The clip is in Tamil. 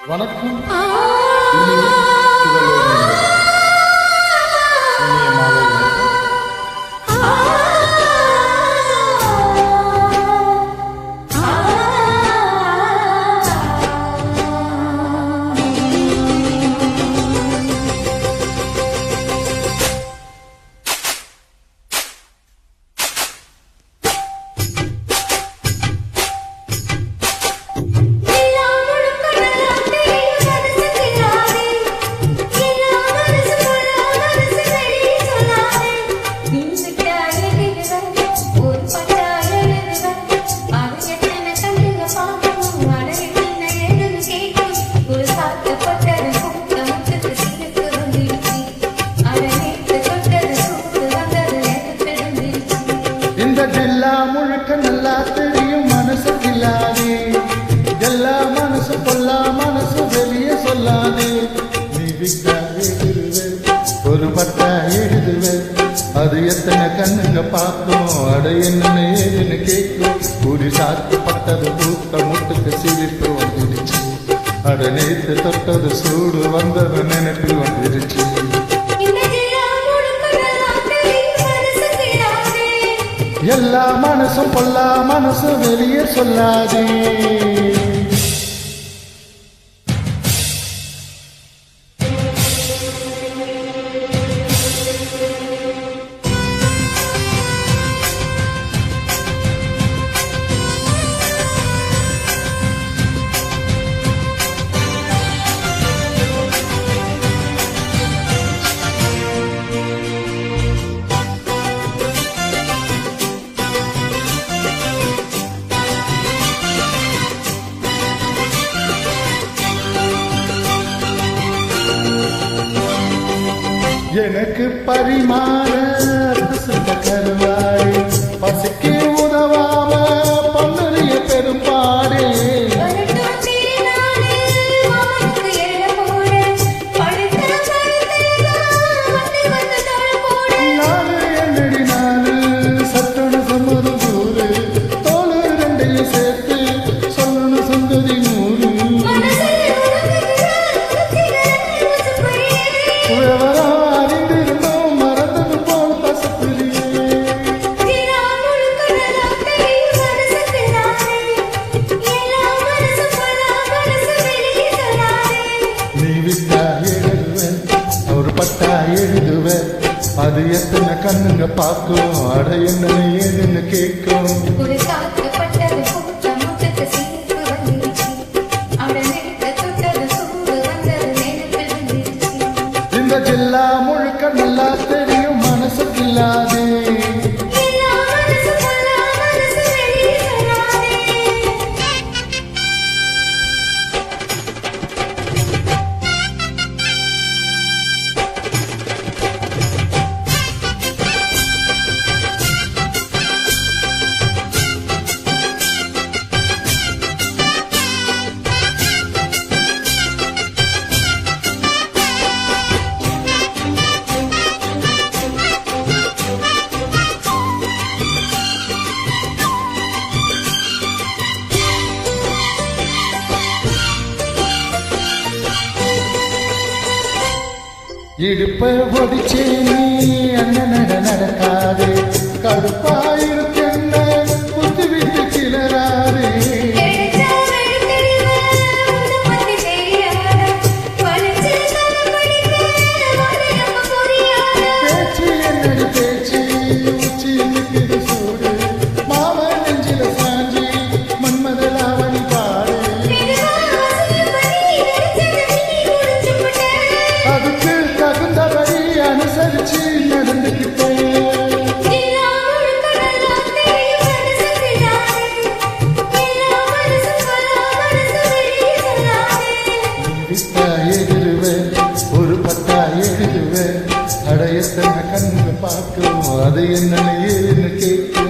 வணக்கம். இந்த ஜில்லா முழுக்க நல்லா தெரியும் மனசு இல்லாதே, எல்லா மனசு பொல்லா மனசு வெளியே சொல்லாதே. நீ விட்டா எழுதுவே, ஒரு பட்டா எழுதுவே, அது எத்தனை கண்ணுங்க பார்க்கும், அட என்னன்னு ஏதுன்னு கேட்கும். கூடி சாத்து பட்டது பூத்த முட்டுக்கு சிரிப்பு வந்துடுச்சு, அட நேத்து தொட்டது சூடு வந்தது நினைப்பு வந்துடுச்சு. எல்லா மனசும் பொல்லா மனசு வெளியே சொல்லாதே. எனக்கு பரிமாற கருவாய் பசிக்கு உதவாம பொன்னறிய பெரும்பாடே. நாலு என்னடி நாலு சட்டண சம்மது கூறு, தோளு ரெண்டையும் சேர்த்து சொல்லணும் சுந்தரி நூறு. அது எத்தனை கண்ணுங்க பார்க்கும், அட என்ன ஏதுன்னு கேட்கும். இந்த ஜில்லா முழுக்க நல்லா தெரியும் மனசுக்கு இல்லாதே. இடுப்ப ஒடிச்சே நீ அண்ணன் நடக்காதே, கடுப்பாயிருக்கென்ன புத்தி விட்டு கிளறாதே. பேச்சு என்னடி பேச்சு, உச்சி நிற்கிது சூடு, மாம நெஞ்சில சாஞ்சி மன்மதலாவணி பாடு. அதுக்கு தகுந்தபடி அனுசரிச்சு நடந்துக்கிட்டேன். எழுதுவேன், ஒரு பட்டா எழுதுவேன், அட எத்தனை கண்ணுங்க பார்க்கும், அது என்னன்னு ஏன்னு கேட்கும்.